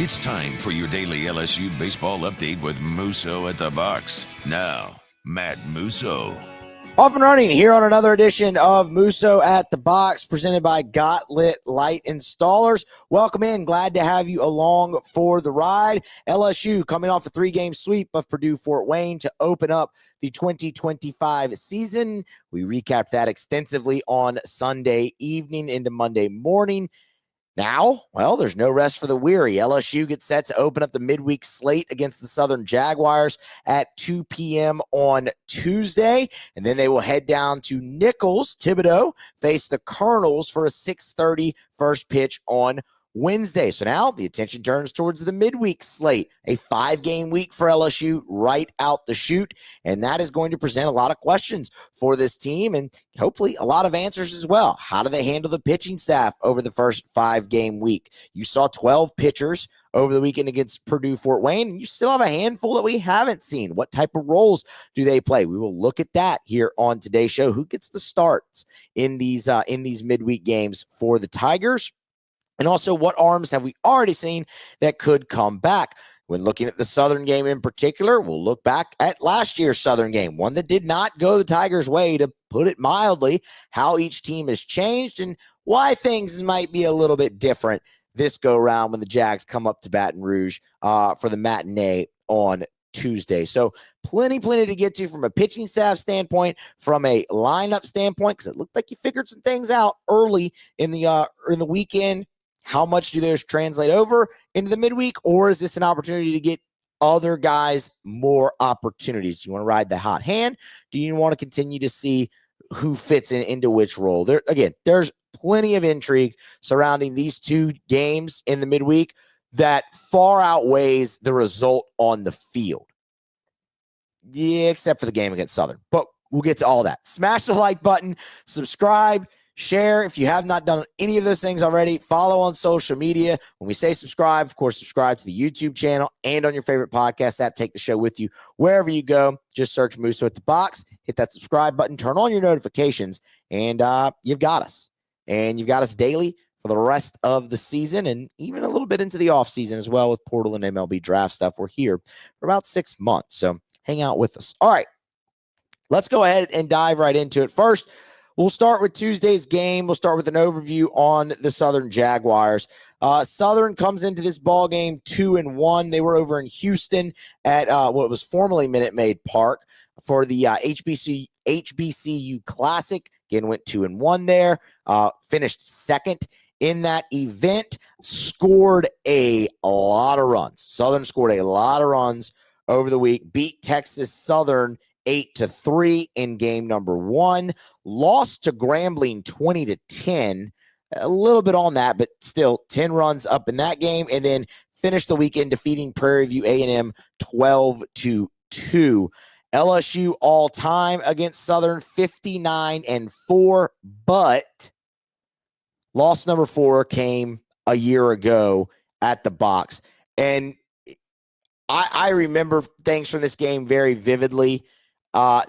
It's time for your daily LSU baseball update with Musso at the box. Now, Matt Musso. Off and running here on another edition of Musso at the Box, presented by Got Lit Light Installers. Welcome in. Glad to have you along for the ride. LSU coming off a 3-game sweep of Purdue Fort Wayne to open up the 2025 season. We recapped that extensively on Sunday evening into Monday morning. Now, well, there's no rest for the weary. LSU gets set to open up the midweek slate against the Southern Jaguars at 2 p.m. on Tuesday, and then they will head down to Nichols, Thibodeau, face the Colonels for a 6:30 first pitch on Wednesday. So now the attention turns towards the midweek slate, a 5-game week for LSU right out the chute, and that is going to present a lot of questions for this team and hopefully a lot of answers as well. How do they handle the pitching staff over the first 5-game week? You saw 12 pitchers over the weekend against Purdue Fort Wayne, and you still have a handful that we haven't seen. What type of roles do they play? We will look at that here on today's show. Who gets the starts in these midweek games for the Tigers? And also, what arms have we already seen that could come back? When looking at the Southern game in particular, we'll look back at last year's Southern game, one that did not go the Tigers' way, to put it mildly, how each team has changed and why things might be a little bit different this go-round when the Jags come up to Baton Rouge for the matinee on Tuesday. So plenty to get to from a pitching staff standpoint, from a lineup standpoint, because it looked like you figured some things out early in the weekend. How much do those translate over into the midweek, or is this an opportunity to get other guys more opportunities? Do you want to ride the hot hand? Do you want to continue to see who fits into which role? There's plenty of intrigue surrounding these 2 games in the midweek that far outweighs the result on the field. Yeah, except for the game against Southern. But we'll get to all that. Smash the like button, subscribe, share if you have not done any of those things already. Follow on social media. When we say subscribe, of course, subscribe to the YouTube channel and on your favorite podcast app. Take the show with you wherever you go. Just search Musso at the Box. Hit that subscribe button. Turn on your notifications, and you've got us. And you've got us daily for the rest of the season and even a little bit into the offseason as well with portal and MLB draft stuff. We're here for about 6 months, so hang out with us. All right, let's go ahead and dive right into it. First, we'll start with Tuesday's game. We'll start with an overview on the Southern Jaguars. Southern comes into this ball game 2-1. They were over in Houston at what was formerly Minute Maid Park for the HBCU Classic. Again, went 2-1 there. Finished second in that event. Scored a lot of runs. Southern scored a lot of runs over the week. Beat Texas Southern 8-3 in game number 1. Lost to Grambling 20-10. A little bit on that, but still 10 runs up in that game. And then finished the weekend defeating Prairie View A&M 12-2. LSU all-time against Southern 59-4, but loss number 4 came a year ago at the Box. And I remember things from this game very vividly.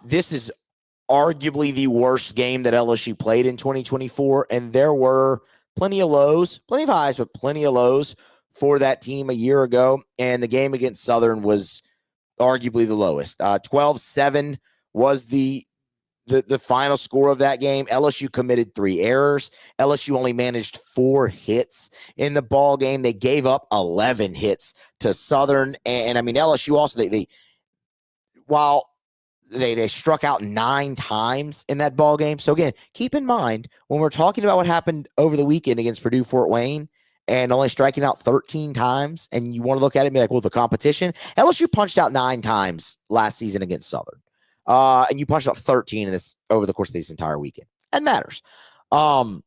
This is arguably the worst game that LSU played in 2024, and there were plenty of lows, plenty of highs, but plenty of lows for that team a year ago, and the game against Southern was arguably the lowest. 12-7 was the final score of that game. LSU committed 3 errors. LSU only managed 4 hits in the ball game. They gave up 11 hits to Southern, and I mean LSU also while they struck out 9 times in that ball game. So again, keep in mind when we're talking about what happened over the weekend against Purdue Fort Wayne and only striking out 13 times, and you want to look at it and be like, well, the competition, LSU punched out 9 times last season against Southern. And you punched out 13 in this over the course of this entire weekend. That matters. You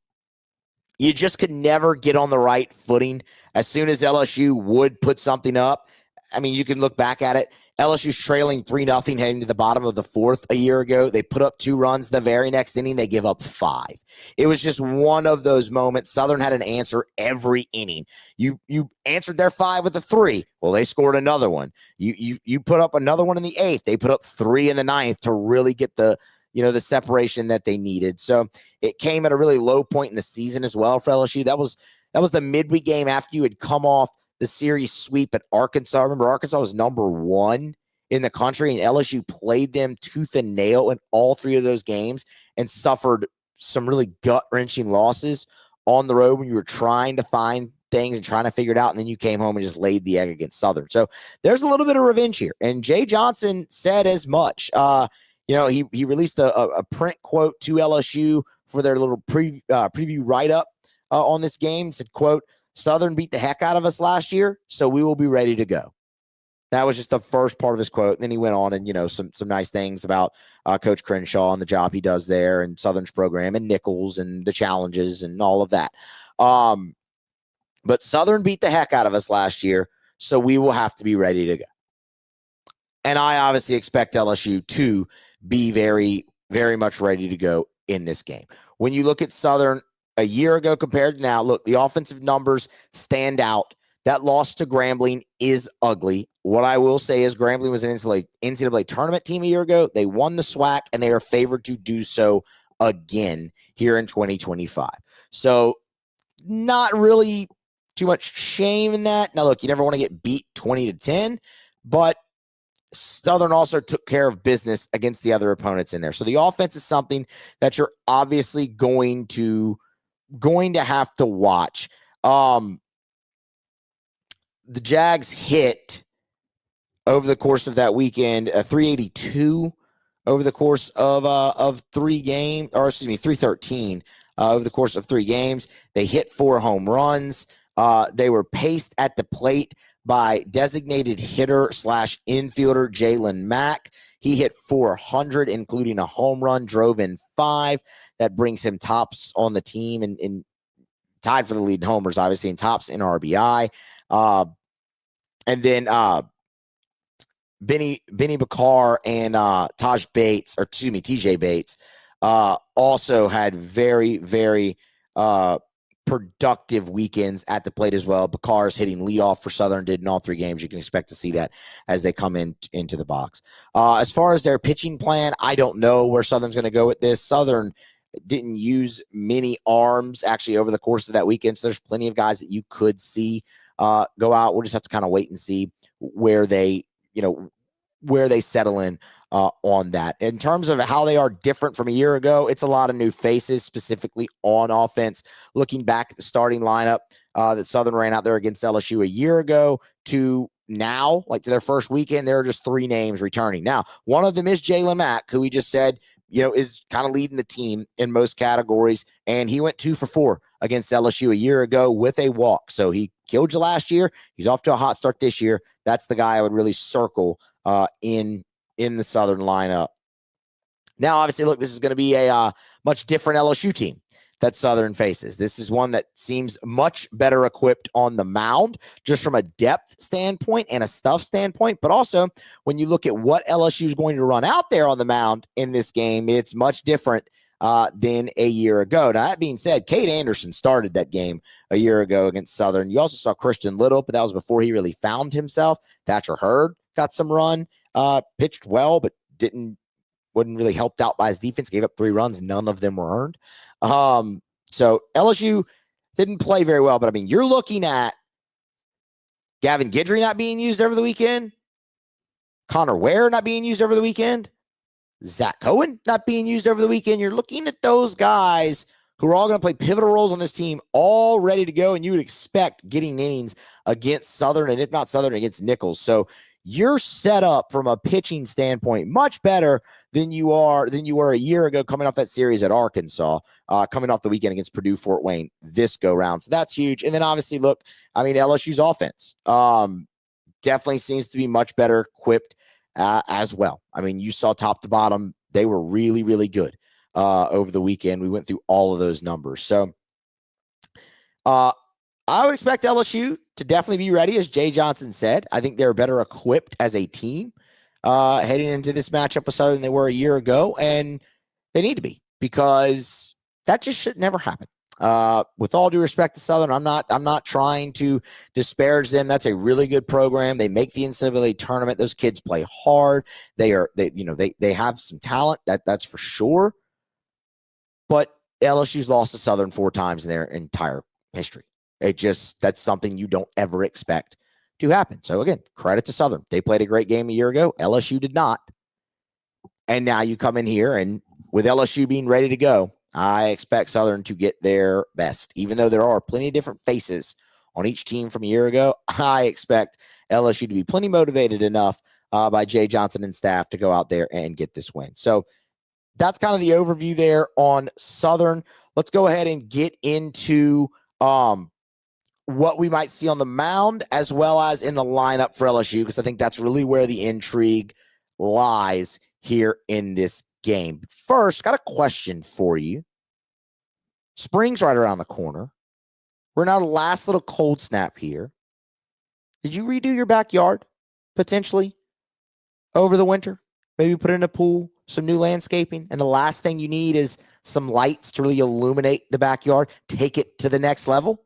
just could never get on the right footing. As soon as LSU would put something up, I mean, you can look back at it. LSU's trailing 3-0 heading to the bottom of the 4th a year ago. They put up 2 runs the very next inning. They give up 5. It was just one of those moments. Southern had an answer every inning. You answered their 5 with a 3. Well, they scored another one. You put up another one in the 8th. They put up 3 in the 9th to really get the separation that they needed. So it came at a really low point in the season as well for LSU. That was the midweek game after you had come off the series sweep at Arkansas. Remember, Arkansas was number 1 in the country, and LSU played them tooth and nail in all 3 of those games and suffered some really gut-wrenching losses on the road when you were trying to find things and trying to figure it out, and then you came home and just laid the egg against Southern. So there's a little bit of revenge here, and Jay Johnson said as much. He released a print quote to LSU for their little preview write-up on this game. Said, quote, "Southern beat the heck out of us last year, so we will be ready to go." That was just the first part of his quote. And then he went on and, some nice things about Coach Crenshaw and the job he does there and Southern's program and Nichols and the challenges and all of that. But Southern beat the heck out of us last year, so we will have to be ready to go. And I obviously expect LSU to be very, very much ready to go in this game. When you look at Southern a year ago compared to now, look, the offensive numbers stand out. That loss to Grambling is ugly. What I will say is Grambling was an NCAA tournament team a year ago. They won the SWAC, and they are favored to do so again here in 2025. So not really too much shame in that. Now, look, you never want to get beat 20-10, but Southern also took care of business against the other opponents in there. So the offense is something that you're obviously going to have to watch. The Jags hit over the course of that weekend, 382 over the course of 3 games, or excuse me, 313 over the course of 3 games. They hit 4 home runs. They were paced at the plate by designated hitter / infielder Jalen Mack. He hit 400, including a home run, drove in 5. That brings him tops on the team and tied for the lead in homers, obviously, and tops in RBI. And then Benny Bakar and TJ Bates also had very, very productive weekends at the plate as well. Bakar's hitting leadoff for Southern, did in all 3 games. You can expect to see that as they come into the box. As far as their pitching plan, I don't know where Southern's going to go with this. Southern didn't use many arms actually over the course of that weekend, so there's plenty of guys that you could see go out. We'll just have to kind of wait and see where they settle in on that. In terms of how they are different from a year ago, it's a lot of new faces, specifically on offense. Looking back at the starting lineup that Southern ran out there against LSU a year ago to now, like to their first weekend, there are just 3 names returning. Now, one of them is Jalen Mack, who we just said, is kind of leading the team in most categories. And he went 2 for 4 against LSU a year ago with a walk. So he killed you last year. He's off to a hot start this year. That's the guy I would really circle in the Southern lineup. Now, obviously, look, this is going to be a much different LSU team that Southern faces. This is one that seems much better equipped on the mound, just from a depth standpoint and a stuff standpoint. But also, when you look at what LSU is going to run out there on the mound in this game, it's much different than a year ago. Now, that being said, Cade Anderson started that game a year ago against Southern. You also saw Christian Little, but that was before he really found himself. Thatcher Hurd got some run, pitched well, but wasn't really helped out by his defense. Gave up 3 runs. None of them were earned. So LSU didn't play very well, but I mean, you're looking at Gavin Guidry not being used over the weekend, Connor Ware not being used over the weekend, Zach Cohen not being used over the weekend. You're looking at those guys who are all going to play pivotal roles on this team, all ready to go, and you would expect getting innings against Southern, and if not Southern, against Nichols. So you're set up from a pitching standpoint much better than you were a year ago, coming off that series at Arkansas, coming off the weekend against Purdue Fort Wayne this go round. So that's huge. And then obviously, look, I mean, LSU's offense definitely seems to be much better equipped as well. I mean, you saw top to bottom, they were really, really good over the weekend. We went through all of those numbers. So I would expect LSU to definitely be ready, as Jay Johnson said. I think they're better equipped as a team heading into this matchup with Southern than they were a year ago, and they need to be, because that just should never happen. With all due respect to Southern, I'm not trying to disparage them. That's a really good program. They make the NCAA tournament. Those kids play hard. They have some talent. That's for sure. But LSU's lost to Southern 4 times in their entire history. That's something you don't ever expect to happen. So again, credit to Southern. They played a great game a year ago. LSU did not. And now you come in here, and with LSU being ready to go, I expect Southern to get their best. Even though there are plenty of different faces on each team from a year ago, I expect LSU to be plenty motivated enough by Jay Johnson and staff to go out there and get this win. So that's kind of the overview there on Southern. Let's go ahead and get into what we might see on the mound as well as in the lineup for LSU, because I think that's really where the intrigue lies here in this game. First, got a question for you. Spring's right around the corner. We're now the last little cold snap here. Did you redo your backyard potentially over the winter? Maybe put in a pool, some new landscaping, and the last thing you need is some lights to really illuminate the backyard, take it to the next level?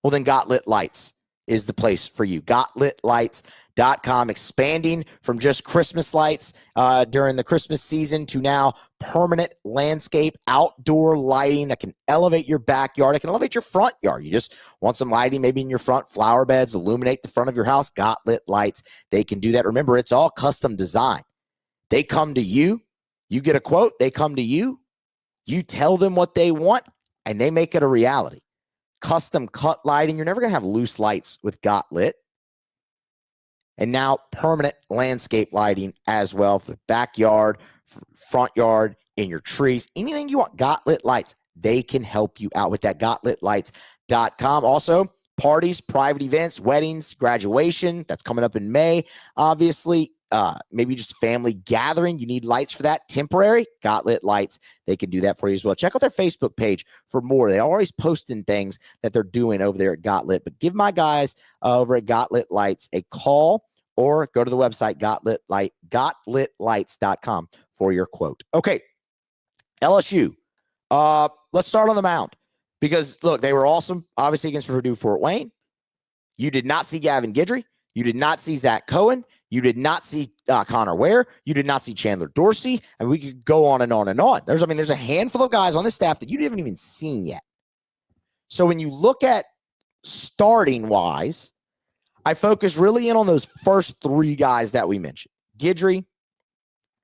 Well, then Got Lit Lights is the place for you. GotLitLights.com, expanding from just Christmas lights during the Christmas season to now permanent landscape outdoor lighting that can elevate your backyard. It can elevate your front yard. You just want some lighting maybe in your front, flower beds, illuminate the front of your house. Got Lit Lights, they can do that. Remember, it's all custom design. They come to you. You get a quote. They come to you. You tell them what they want, and they make it a reality. Custom cut lighting. You're never going to have loose lights with Got Lit. And now permanent landscape lighting as well for the backyard, for front yard, in your trees, anything you want. Got Lit Lights, they can help you out with that. GotLitLights.com. Also, parties, private events, weddings, graduation. That's coming up in May. Obviously, maybe just family gathering. You need lights for that. Temporary. Got Lit Lights, they can do that for you as well. Check out their Facebook page for more. They're always posting things that they're doing over there at Got Lit. But give my guys over at Got Lit Lights a call or go to the website GotLitLights.com for your quote. Okay, LSU. Let's start on the mound because, look, they were awesome, obviously, against Purdue Fort Wayne. You did not see Gavin Guidry. You did not see Zach Cohen. You did not see Connor Ware. You did not see Chandler Dorsey. And we could go on and on and on. There's a handful of guys on this staff that you haven't even seen yet. So when you look at starting wise, I focus really in on those first three guys that we mentioned: Guidry,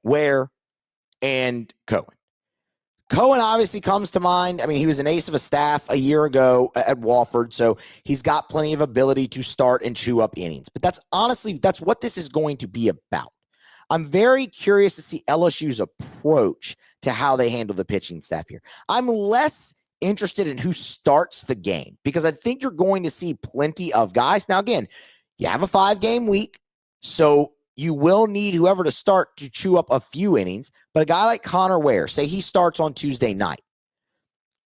Ware, and Cohen. Cohen obviously comes to mind. I mean, he was an ace of a staff a year ago at Wofford, so he's got plenty of ability to start and chew up innings. But that's what this is going to be about. I'm very curious to see LSU's approach to how they handle the pitching staff here. I'm less interested in who starts the game because I think you're going to see plenty of guys. Now, again, you have a 5-game week, so you will need whoever to start to chew up a few innings. But a guy like Connor Ware, say he starts on Tuesday night.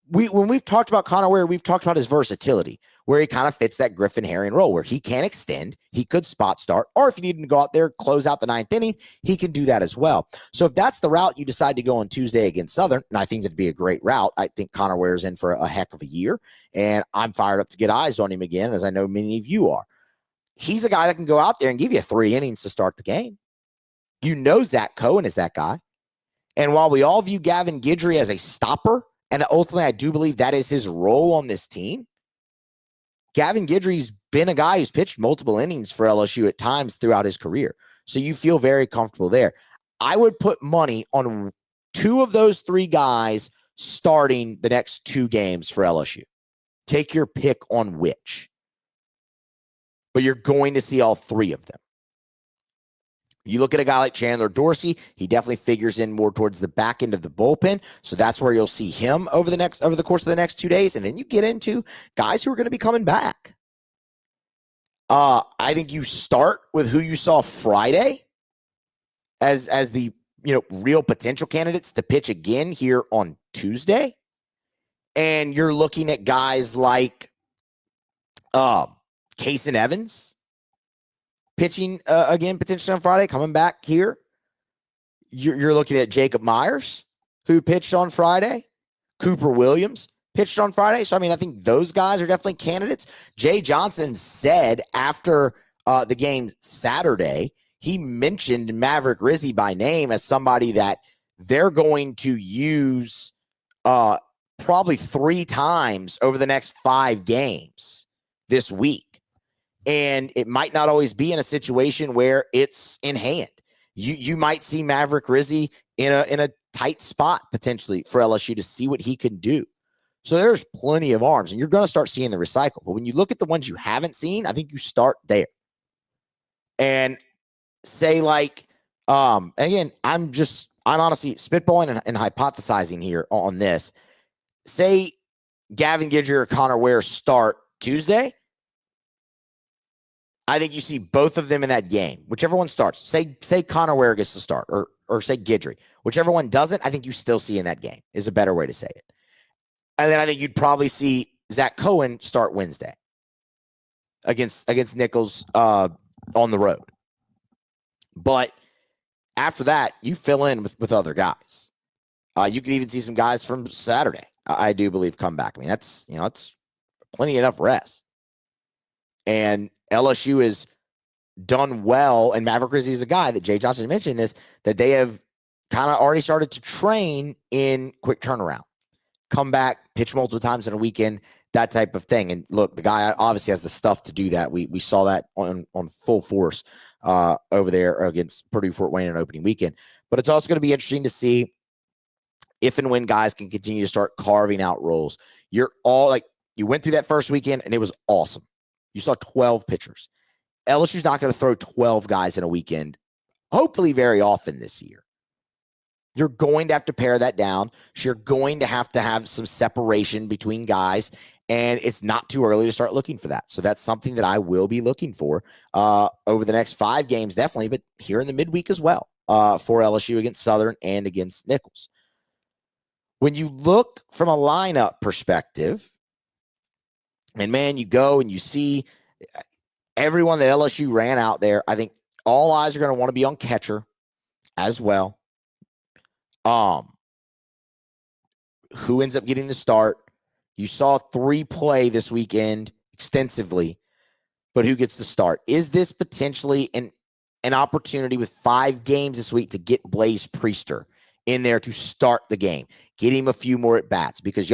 When we've talked about Connor Ware, we've talked about his versatility, where he kind of fits that Griffin Herring role, where he can extend, he could spot start, or if you need him to go out there, close out the 9th inning, he can do that as well. So if that's the route you decide to go on Tuesday against Southern, and I think that'd be a great route, I think Connor Ware is in for a heck of a year, and I'm fired up to get eyes on him again, as I know many of you are. He's a guy that can go out there and give you 3 innings to start the game. You know Zach Cohen is that guy. And while we all view Gavin Guidry as a stopper, and ultimately I do believe that is his role on this team, Gavin Guidry's been a guy who's pitched multiple innings for LSU at times throughout his career. So you feel very comfortable there. I would put money on 2 of those 3 guys starting the next 2 games for LSU. Take your pick on which. But you're going to see all 3 of them. You look at a guy like Chandler Dorsey, he definitely figures in more towards the back end of the bullpen. So that's where you'll see him over the course of the next 2 days. And then you get into guys who are going to be coming back. I think you start with who you saw Friday as the real potential candidates to pitch again here on Tuesday. And you're looking at guys like Kason Evans pitching again potentially on Friday, coming back here. You're looking at Jacob Myers, who pitched on Friday. Cooper Williams pitched on Friday. So, I mean, I think those guys are definitely candidates. Jay Johnson said after the game Saturday, he mentioned Maverick Rizzi by name as somebody that they're going to use probably 3 times over the next 5 games this week. And it might not always be in a situation where it's in hand. You might see Maverick Rizzi in a tight spot potentially for LSU to see what he can do. So there's plenty of arms, and you're going to start seeing the recycle. But when you look at the ones you haven't seen, I think you start there. And say again, I'm honestly spitballing and hypothesizing here on this. Say Gavin Guidry or Connor Ware start Tuesday. I think you see both of them in that game. Whichever one starts. Say Connor Ware gets to start, or say Guidry. Whichever one doesn't, I think you still see in that game is a better way to say it. And then I think you'd probably see Zach Cohen start Wednesday against Nichols on the road. But after that, you fill in with other guys. You can even see some guys from Saturday, I do believe, come back. I mean, that's plenty enough rest. And LSU has done well, and Maverick Rizzi is a guy that Jay Johnson mentioned this, that they have kind of already started to train in quick turnaround. Come back, pitch multiple times in a weekend, that type of thing. And look, the guy obviously has the stuff to do that. We saw that on full force over there against Purdue Fort Wayne on opening weekend. But it's also going to be interesting to see if and when guys can continue to start carving out roles. You went through that first weekend, and it was awesome. You saw 12 pitchers. LSU's not going to throw 12 guys in a weekend, hopefully very often this year. You're going to have to pare that down. So you're going to have some separation between guys, and it's not too early to start looking for that. So that's something that I will be looking for over the next 5 games, definitely, but here in the midweek as well for LSU against Southern and against Nichols. When you look from a lineup perspective, and man, you go and you see everyone that LSU ran out there, I think all eyes are going to want to be on catcher as well. Who ends up getting the start? You saw 3 play this weekend extensively, but who gets the start? Is this potentially an opportunity with 5 games this week to get Blaze Priester in there to start the game, get him a few more at bats? Because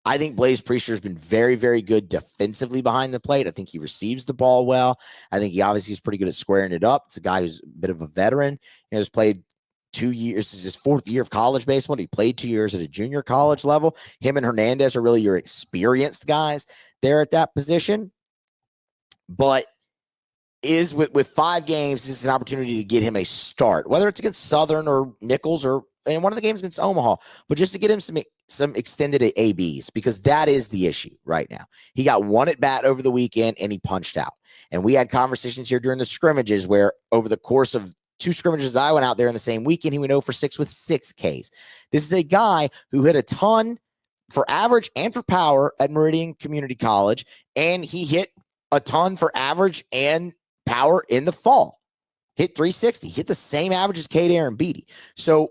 I think Blaze Priester has been very, very good defensively behind the plate. I think he receives the ball well. I think he obviously is pretty good at squaring it up. It's a guy who's a bit of a veteran. Has played 2 years. This is his 4th year of college baseball. He played 2 years at a junior college level. Him and Hernandez are really your experienced guys there at that position. But is with 5 games, this is an opportunity to get him a start, whether it's against Southern or Nichols or in one of the games against Omaha, but just to get him some extended ABs, because that is the issue right now. He got 1 at bat over the weekend and he punched out. And we had conversations here during the scrimmages where over the course of 2 scrimmages I went out there in the same weekend, he went 0 for 6 with 6 Ks. This is a guy who hit a ton for average and for power at Meridian Community College, and he hit a ton for average and power in the fall. Hit 360, hit the same average as Cade Arambidi. So,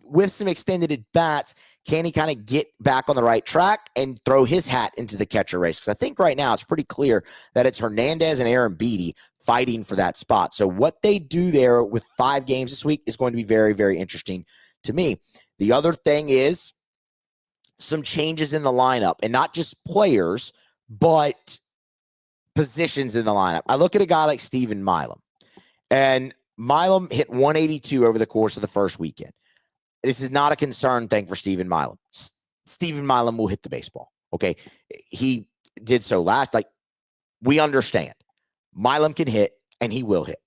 with some extended at bats, can he kind of get back on the right track and throw his hat into the catcher race? Because I think right now it's pretty clear that it's Hernandez and Arambidi fighting for that spot. So what they do there with 5 games this week is going to be very, very interesting to me. The other thing is some changes in the lineup, and not just players, but positions in the lineup. I look at a guy like Stephen Milam, and Milam hit 182 over the course of the first weekend. This is not a concern thing for Stephen Milam. Stephen Milam will hit the baseball. Okay. He did so last. We understand. Milam can hit, and he will hit.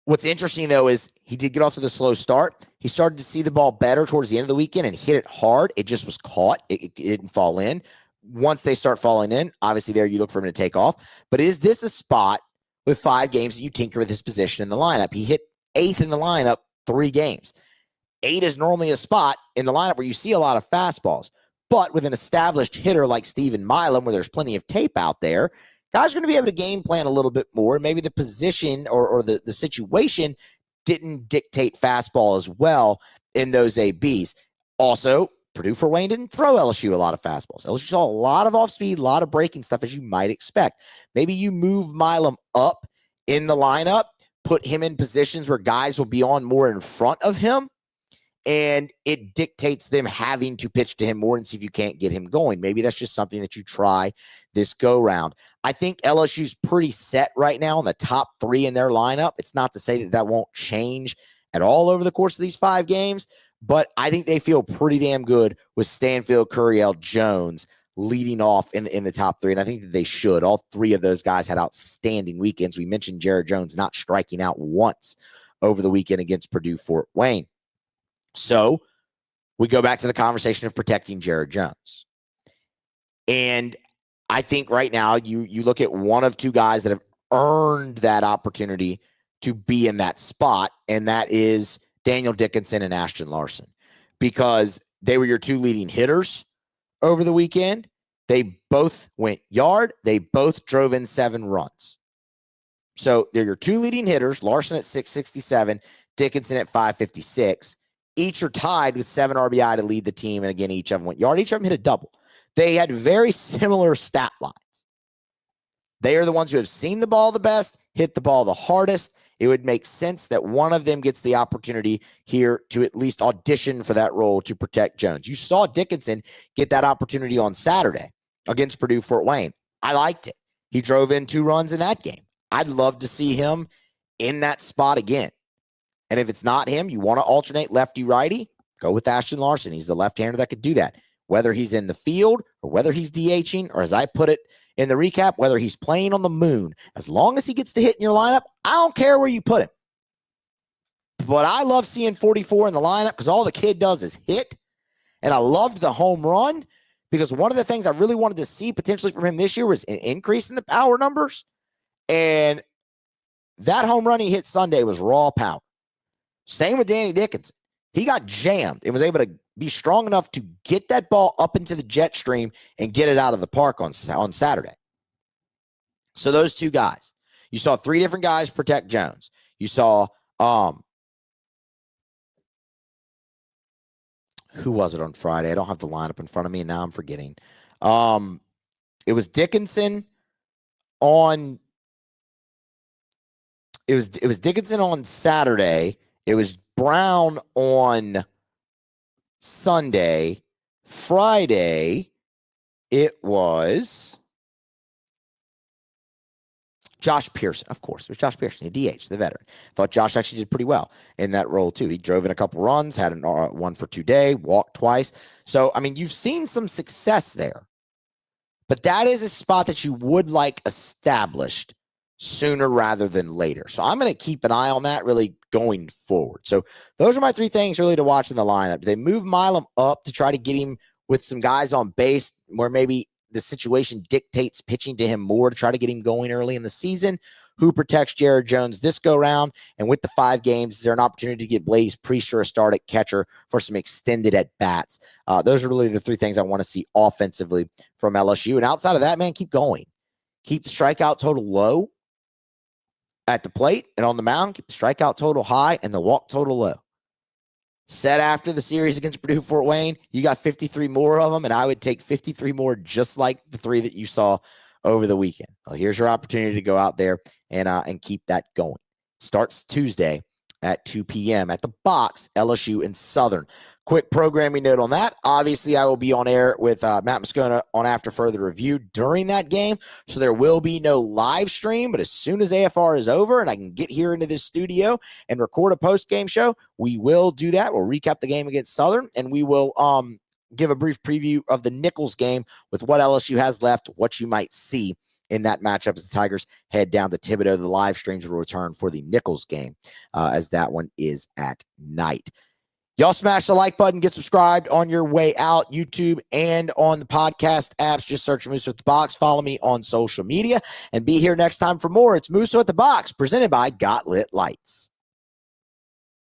What's interesting, though, is he did get off to the slow start. He started to see the ball better towards the end of the weekend and hit it hard. It just was caught. It didn't fall in. Once they start falling in, obviously there you look for him to take off. But is this a spot with 5 games that you tinker with his position in the lineup? He hit 8th in the lineup 3 games. 8 is normally a spot in the lineup where you see a lot of fastballs. But with an established hitter like Stephen Milam, where there's plenty of tape out there, guys are going to be able to game plan a little bit more. Maybe the position or the situation didn't dictate fastball as well in those ABs. Also, Purdue Fort Wayne didn't throw LSU a lot of fastballs. LSU saw a lot of off-speed, a lot of breaking stuff, as you might expect. Maybe you move Milam up in the lineup, put him in positions where guys will be on more in front of him, and it dictates them having to pitch to him more and see if you can't get him going. Maybe that's just something that you try this go round. I think LSU's pretty set right now in the top 3 in their lineup. It's not to say that that won't change at all over the course of these 5 games, but I think they feel pretty damn good with Stanfield, Curiel, Jones leading off in the top 3, and I think that they should. All 3 of those guys had outstanding weekends. We mentioned Jared Jones not striking out once over the weekend against Purdue Fort Wayne. So we go back to the conversation of protecting Jared Jones. And I think right now you look at one of 2 guys that have earned that opportunity to be in that spot, and that is Daniel Dickinson and Ashton Larson, because they were your 2 leading hitters over the weekend. They both went yard. They both drove in 7 runs. So they're your 2 leading hitters, Larson at 667, Dickinson at 556. Each are tied with 7 RBI to lead the team. And again, each of them went yard. Each of them hit a double. They had very similar stat lines. They are the ones who have seen the ball the best, hit the ball the hardest. It would make sense that one of them gets the opportunity here to at least audition for that role to protect Jones. You saw Dickinson get that opportunity on Saturday against Purdue Fort Wayne. I liked it. He drove in 2 runs in that game. I'd love to see him in that spot again. And if it's not him, you want to alternate lefty-righty, go with Ashton Larson. He's the left-hander that could do that. Whether he's in the field or whether he's DHing, or as I put it in the recap, whether he's playing on the moon, as long as he gets to hit in your lineup, I don't care where you put him. But I love seeing 44 in the lineup because all the kid does is hit. And I loved the home run because one of the things I really wanted to see potentially from him this year was an increase in the power numbers. And that home run he hit Sunday was raw power. Same with Danny Dickinson. He got jammed and was able to be strong enough to get that ball up into the jet stream and get it out of the park on Saturday. So those 2 guys. You saw 3 different guys protect Jones. You saw who was it on Friday? I don't have the lineup in front of me, and now I'm forgetting. It was Dickinson on it was Dickinson on Saturday. It was Brown on Sunday. Friday, it was Josh Pearson. Of course, it was Josh Pearson, the DH, the veteran. Thought Josh actually did pretty well in that role, too. He drove in a couple runs, had an 1 for 2 day, walked twice. So, I mean, you've seen some success there. But that is a spot that you would like established sooner rather than later. So I'm going to keep an eye on that really going forward. So those are my 3 things really to watch in the lineup. Do they move Milam up to try to get him with some guys on base where maybe the situation dictates pitching to him more to try to get him going early in the season? Who protects Jared Jones this go round? And with the 5 games, is there an opportunity to get Blaze Priester a start at catcher for some extended at bats? Those are really the 3 things I want to see offensively from LSU. And outside of that, man, keep going. Keep the strikeout total low at the plate and on the mound. Keep the strikeout total high and the walk total low. Said after the series against Purdue Fort Wayne, you got 53 more of them, and I would take 53 more just like the 3 that you saw over the weekend. Well, here's your opportunity to go out there and keep that going. Starts Tuesday at 2 p.m. at the Box, LSU and Southern. Quick programming note on that. Obviously, I will be on air with Matt Moscona on After Further Review during that game, so there will be no live stream, but as soon as AFR is over and I can get here into this studio and record a post-game show, we will do that. We'll recap the game against Southern, and we will give a brief preview of the Nichols game with what LSU has left, what you might see in that matchup as the Tigers head down to Thibodaux. The live streams will return for the Nichols game as that one is at night. Y'all smash the like button, get subscribed on your way out, YouTube and on the podcast apps. Just search Musso at the Box. Follow me on social media and be here next time for more. It's Musso at the Box, presented by Got Lit Lights.